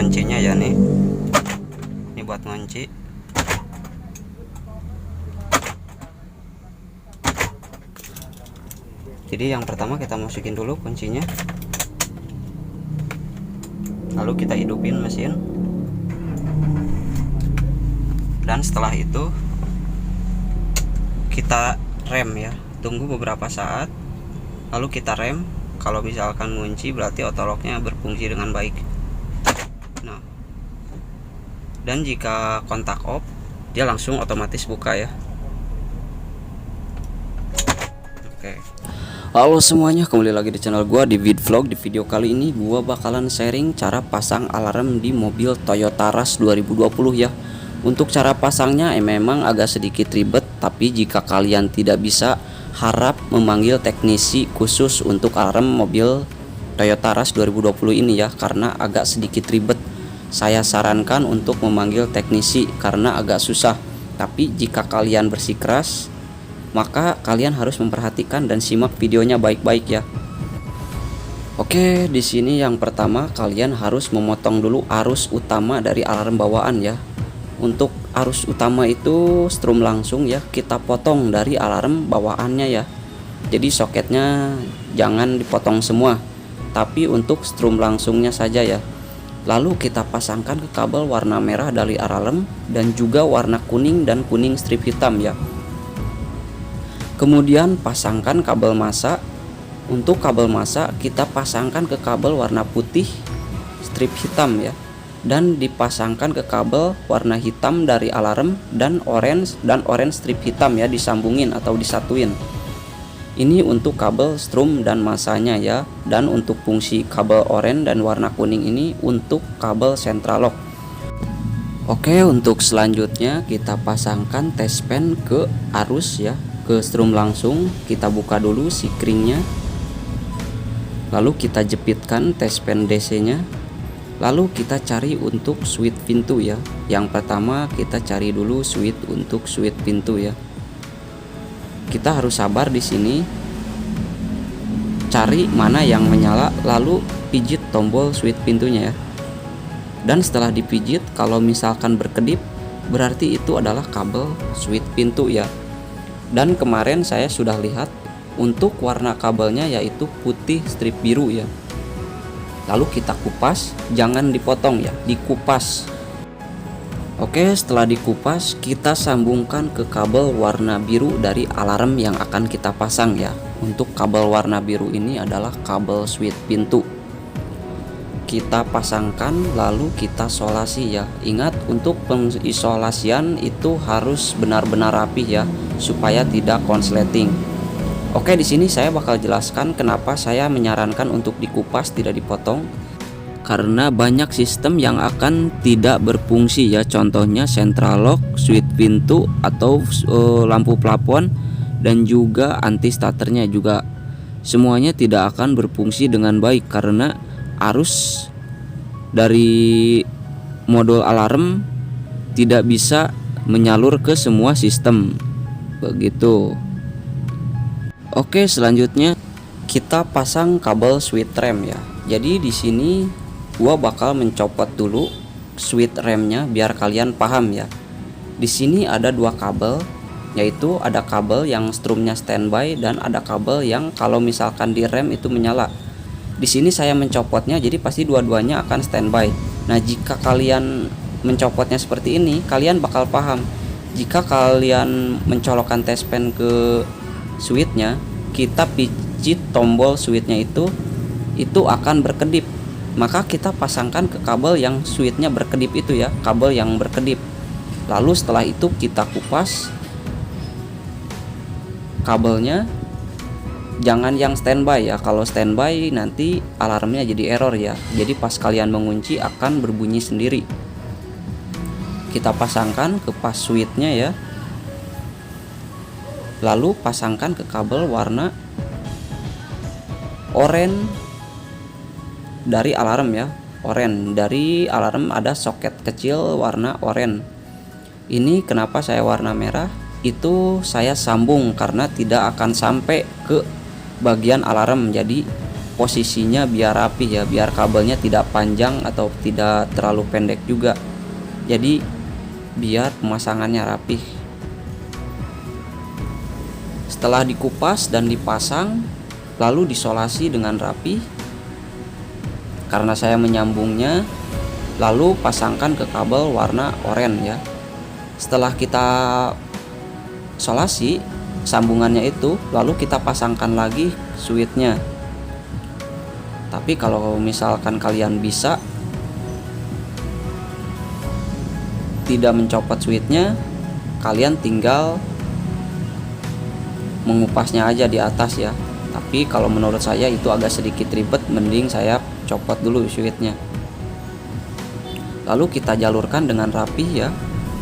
kuncinya ya nih. Ini buat ngunci. Jadi yang pertama kita masukin dulu kuncinya, lalu kita hidupin mesin, dan setelah itu kita rem ya, tunggu beberapa saat, lalu kita rem. Kalau misalkan ngunci berarti otoloknya berfungsi dengan baik. Nah, dan jika kontak off, dia langsung otomatis buka ya. Oke. Halo semuanya, kembali lagi di channel gua di Vidvlog. Di video kali ini gua bakalan sharing cara pasang alarm di mobil Toyota Rush 2020 ya. Untuk cara pasangnya memang agak sedikit ribet, tapi jika kalian tidak bisa, harap memanggil teknisi khusus untuk alarm mobil Toyota Rush 2020 ini ya, karena agak sedikit ribet. Saya sarankan untuk memanggil teknisi karena agak susah. Tapi jika kalian bersikeras, maka kalian harus memperhatikan dan simak videonya baik-baik ya. Oke, di sini yang pertama kalian harus memotong dulu arus utama dari alarm bawaan ya. Untuk arus utama itu strum langsung ya, kita potong dari alarm bawaannya ya. Jadi soketnya jangan dipotong semua, tapi untuk strum langsungnya saja ya. Lalu kita pasangkan ke kabel warna merah dari alarm dan juga warna kuning dan kuning strip hitam ya. Kemudian pasangkan kabel massa. Untuk kabel massa kita pasangkan ke kabel warna putih strip hitam ya, dan dipasangkan ke kabel warna hitam dari alarm dan orange strip hitam ya, disambungin atau disatuin. Ini untuk kabel strum dan massanya ya, dan untuk fungsi kabel orange dan warna kuning ini untuk kabel central lock. Oke, untuk selanjutnya kita pasangkan test pen ke arus ya, ke strum langsung. Kita buka dulu sikringnya, lalu kita jepitkan test pen DC nya, lalu kita cari untuk switch pintu ya. Yang pertama kita cari dulu switch untuk switch pintu ya. Kita harus sabar di sini, cari mana yang menyala, lalu pijit tombol switch pintunya ya. Dan setelah dipijit, kalau misalkan berkedip berarti itu adalah kabel switch pintu ya. Dan kemarin saya sudah lihat untuk warna kabelnya yaitu putih strip biru ya. Lalu kita kupas, jangan dipotong ya, dikupas. Oke, setelah dikupas kita sambungkan ke kabel warna biru dari alarm yang akan kita pasang ya. Untuk kabel warna biru ini adalah kabel switch pintu. Kita pasangkan lalu kita solasi ya. Ingat, untuk pengisolasian itu harus benar-benar rapi ya, supaya tidak konsleting. Oke, di sini saya bakal jelaskan kenapa saya menyarankan untuk dikupas tidak dipotong. Karena banyak sistem yang akan tidak berfungsi ya, contohnya central lock, switch pintu atau lampu plafon dan juga anti starternya juga. Semuanya tidak akan berfungsi dengan baik karena arus dari modul alarm tidak bisa menyalur ke semua sistem. Begitu. Oke, selanjutnya kita pasang kabel switch rem ya. Jadi di sini gua bakal mencopot dulu switch remnya biar kalian paham ya. Di sini ada dua kabel, yaitu ada kabel yang strumnya standby dan ada kabel yang kalau misalkan di rem itu menyala. Di sini saya mencopotnya, jadi pasti dua-duanya akan standby. Nah, jika kalian mencopotnya seperti ini, kalian bakal paham. Jika kalian mencolokkan test pen ke switchnya, kita pijit tombol switchnya itu akan berkedip. Maka kita pasangkan ke kabel yang switchnya berkedip itu ya, kabel yang berkedip. Lalu setelah itu kita kupas kabelnya. Jangan yang standby ya, kalau standby nanti alarmnya jadi error ya. Jadi pas kalian mengunci akan berbunyi sendiri. Kita pasangkan ke pas switchnya ya. Lalu pasangkan ke kabel warna oranye dari alarm ya. Oranye dari alarm ada soket kecil warna oranye. Ini kenapa saya warna merah? Itu saya sambung karena tidak akan sampai ke bagian alarm. Jadi posisinya biar rapi ya, biar kabelnya tidak panjang atau tidak terlalu pendek juga. Jadi biar pemasangannya rapi. Setelah dikupas dan dipasang, lalu disolasi dengan rapi. Karena saya menyambungnya, lalu pasangkan ke kabel warna oranye ya. Setelah kita solasi sambungannya itu, lalu kita pasangkan lagi switchnya. Tapi kalau misalkan kalian bisa tidak mencopot switchnya, kalian tinggal mengupasnya aja di atas ya. Tapi kalau menurut saya itu agak sedikit ribet, mending saya copot dulu switchnya. Lalu kita jalurkan dengan rapi ya,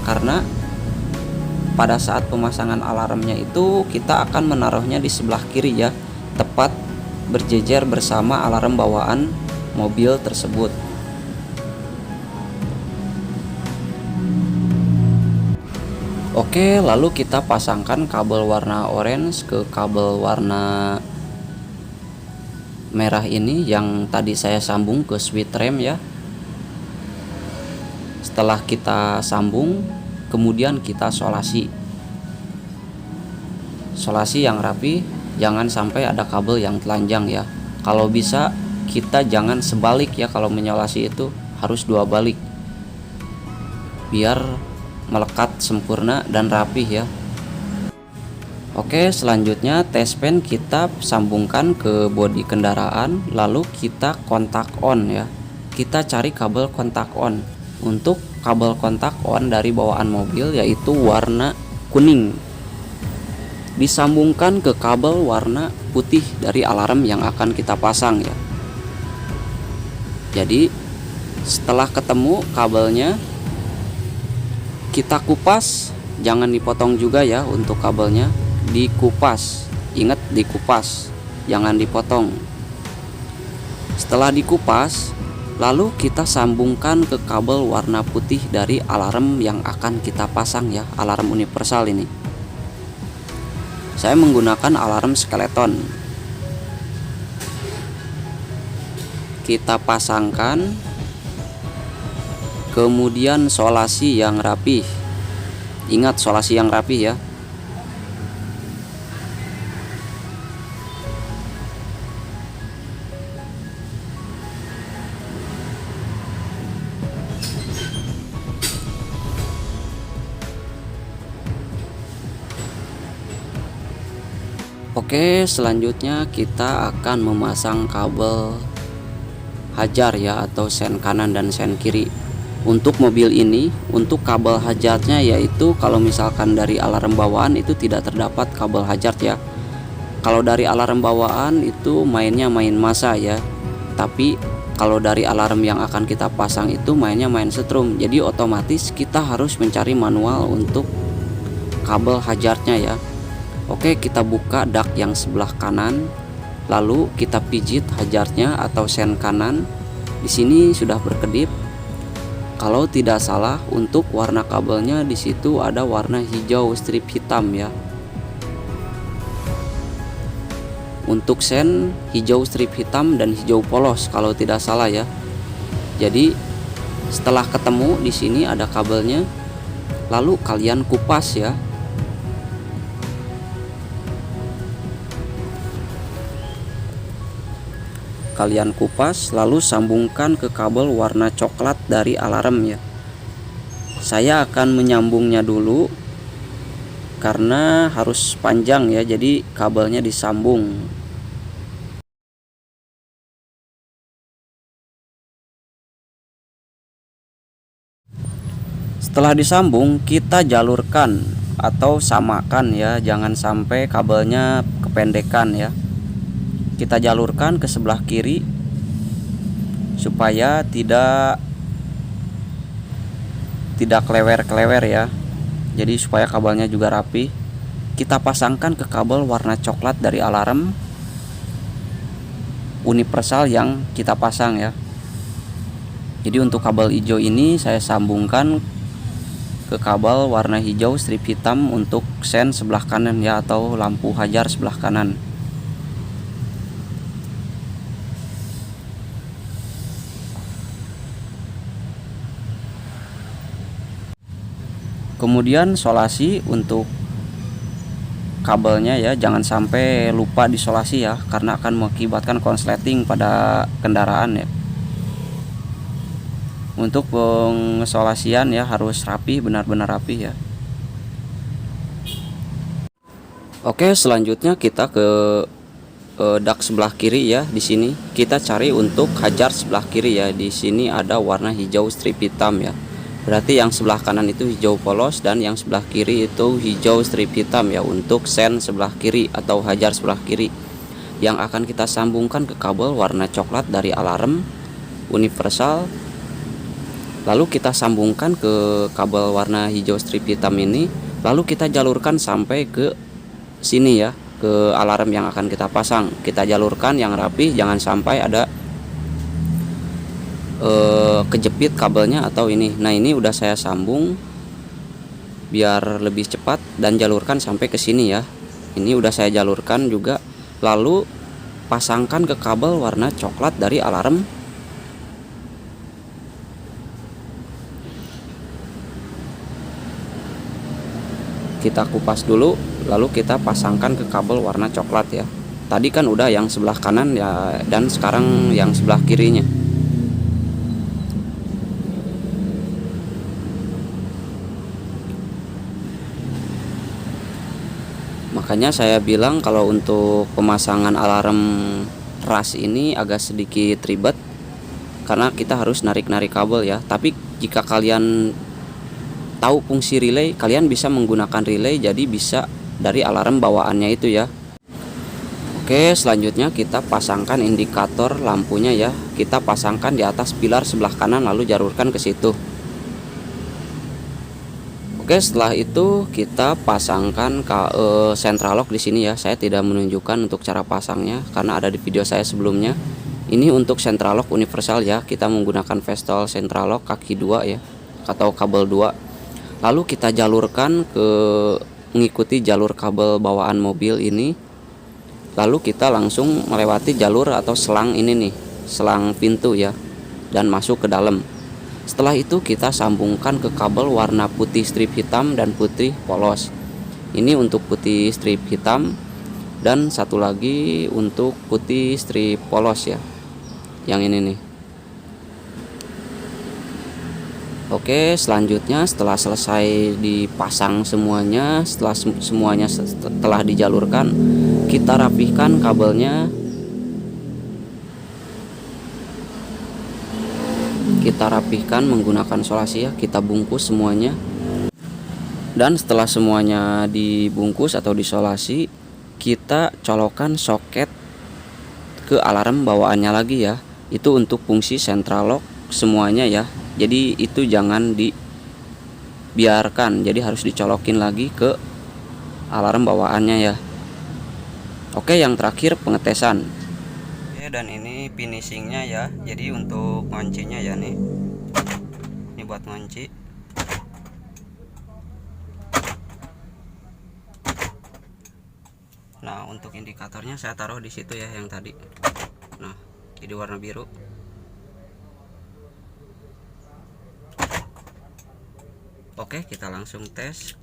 karena pada saat pemasangan alarmnya itu kita akan menaruhnya di sebelah kiri ya, tepat berjejer bersama alarm bawaan mobil tersebut. Oke, lalu kita pasangkan kabel warna orange ke kabel warna merah ini yang tadi saya sambung ke switch rem ya. Setelah kita sambung, kemudian kita solasi yang rapi, jangan sampai ada kabel yang telanjang ya. Kalau bisa kita jangan sebalik ya, kalau menyolasi itu harus dua balik biar melekat sempurna dan rapih ya. Oke, selanjutnya tespen kita sambungkan ke bodi kendaraan, lalu kita kontak on ya. Kita cari kabel kontak on. Untuk kabel kontak on dari bawaan mobil yaitu warna kuning, disambungkan ke kabel warna putih dari alarm yang akan kita pasang ya. Jadi setelah ketemu kabelnya, kita kupas, jangan dipotong juga ya. Untuk kabelnya dikupas, ingat dikupas, jangan dipotong. Setelah dikupas, lalu kita sambungkan ke kabel warna putih dari alarm yang akan kita pasang ya, alarm universal ini. Saya menggunakan alarm skeleton. Kita pasangkan, kemudian solasi yang rapi. Ingat solasi yang rapi ya. Oke, selanjutnya kita akan memasang kabel hajar ya, atau sen kanan dan sen kiri. Untuk mobil ini, untuk kabel hajarnya yaitu kalau misalkan dari alarm bawaan itu tidak terdapat kabel hajar ya. Kalau dari alarm bawaan itu mainnya main massa ya. Tapi kalau dari alarm yang akan kita pasang itu mainnya main setrum. Jadi otomatis kita harus mencari manual untuk kabel hajarnya ya. Oke, kita buka dak yang sebelah kanan, lalu kita pijit hajarnya atau sen kanan. Di sini sudah berkedip. Kalau tidak salah, untuk warna kabelnya di situ ada warna hijau strip hitam ya. Untuk sen hijau strip hitam dan hijau polos kalau tidak salah ya. Jadi setelah ketemu di sini ada kabelnya, lalu kalian kupas ya. Kalian kupas lalu sambungkan ke kabel warna coklat dari alarm ya. Saya akan menyambungnya dulu karena harus panjang ya, jadi kabelnya disambung. Setelah disambung, kita jalurkan atau samakan ya, jangan sampai kabelnya kependekan ya. Kita jalurkan ke sebelah kiri supaya tidak kelewer-kelewer ya. Jadi supaya kabelnya juga rapi. Kita pasangkan ke kabel warna coklat dari alarm universal yang kita pasang ya. Jadi untuk kabel hijau ini saya sambungkan ke kabel warna hijau strip hitam untuk sen sebelah kanan ya, atau lampu hajar sebelah kanan. Kemudian solasi untuk kabelnya ya, jangan sampai lupa disolasi ya, karena akan mengakibatkan konsleting pada kendaraan ya. Untuk pengesolasian ya harus rapi, benar-benar rapi ya. Oke, selanjutnya kita ke dak sebelah kiri ya. Di sini kita cari untuk hajar sebelah kiri ya. Di sini ada warna hijau strip hitam ya. Berarti yang sebelah kanan itu hijau polos dan yang sebelah kiri itu hijau strip hitam ya, untuk sen sebelah kiri atau hajar sebelah kiri yang akan kita sambungkan ke kabel warna coklat dari alarm universal. Lalu kita sambungkan ke kabel warna hijau strip hitam ini, lalu kita jalurkan sampai ke sini ya, ke alarm yang akan kita pasang. Kita jalurkan yang rapi, jangan sampai ada kejepit kabelnya atau ini. Nah, ini udah saya sambung biar lebih cepat, dan jalurkan sampai ke sini ya. Ini udah saya jalurkan juga. Lalu pasangkan ke kabel warna coklat dari alarm. Kita kupas dulu, lalu kita pasangkan ke kabel warna coklat ya. Tadi kan udah yang sebelah kanan ya, dan sekarang yang sebelah kirinya. Makanya saya bilang kalau untuk pemasangan alarm ras ini agak sedikit ribet, karena kita harus narik-narik kabel ya. Tapi jika kalian tahu fungsi relay, kalian bisa menggunakan relay, jadi bisa dari alarm bawaannya itu ya. Oke, selanjutnya kita pasangkan indikator lampunya ya. Kita pasangkan di atas pilar sebelah kanan, lalu jalurkan ke situ. Oke, setelah itu kita pasangkan ke central lock di sini ya. Saya tidak menunjukkan untuk cara pasangnya karena ada di video saya sebelumnya. Ini untuk central lock universal ya. Kita menggunakan Vestel central lock kaki 2 ya, atau kabel 2. Lalu kita jalurkan ke mengikuti jalur kabel bawaan mobil ini. Lalu kita langsung melewati jalur atau selang ini nih, selang pintu ya, dan masuk ke dalam. Setelah itu kita sambungkan ke kabel warna putih strip hitam dan putih polos. Ini untuk putih strip hitam, dan satu lagi untuk putih strip polos ya, yang ini nih. Oke, selanjutnya setelah selesai dipasang semuanya, setelah dijalurkan, kita rapihkan kabelnya. Kita rapihkan menggunakan solasi ya, kita bungkus semuanya. Dan setelah semuanya dibungkus atau disolasi, kita colokkan soket ke alarm bawaannya lagi ya. Itu untuk fungsi central lock semuanya ya. Jadi itu jangan dibiarkan, jadi harus dicolokin lagi ke alarm bawaannya ya. Oke, yang terakhir pengetesan. Dan ini finishingnya ya. Jadi untuk kuncinya ya nih, ini buat ngunci. Nah, untuk indikatornya saya taruh di situ ya, yang tadi. Nah, jadi warna biru. Oke, kita langsung tes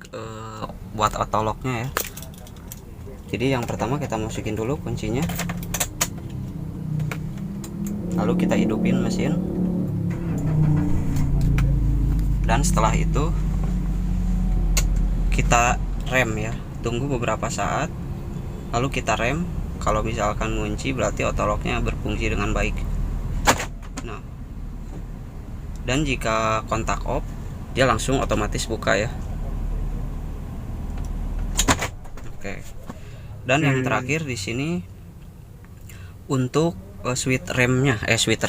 buat autolocknya ya. Jadi yang pertama kita masukin dulu kuncinya, lalu kita hidupin mesin, dan setelah itu kita rem ya. Tunggu beberapa saat, lalu kita rem. Kalau misalkan ngunci berarti autolocknya berfungsi dengan baik. Nah, dan jika kontak off, dia langsung otomatis buka ya. Oke. Dan yang terakhir di sini untuk switch remnya, switch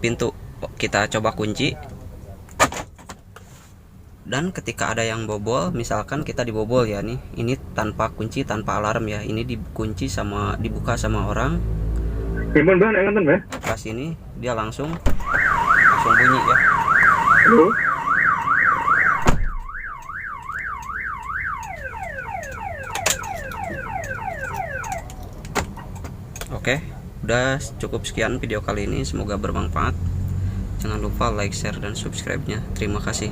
pintu kita coba kunci. Dan ketika ada yang bobol, misalkan kita dibobol ya nih, ini tanpa kunci, tanpa alarm ya, ini dikunci sama dibuka sama orang. Pas ini dia langsung bunyi ya. Oke, udah cukup sekian video kali ini, semoga bermanfaat. Jangan lupa like, share, dan subscribe-nya. Terima kasih.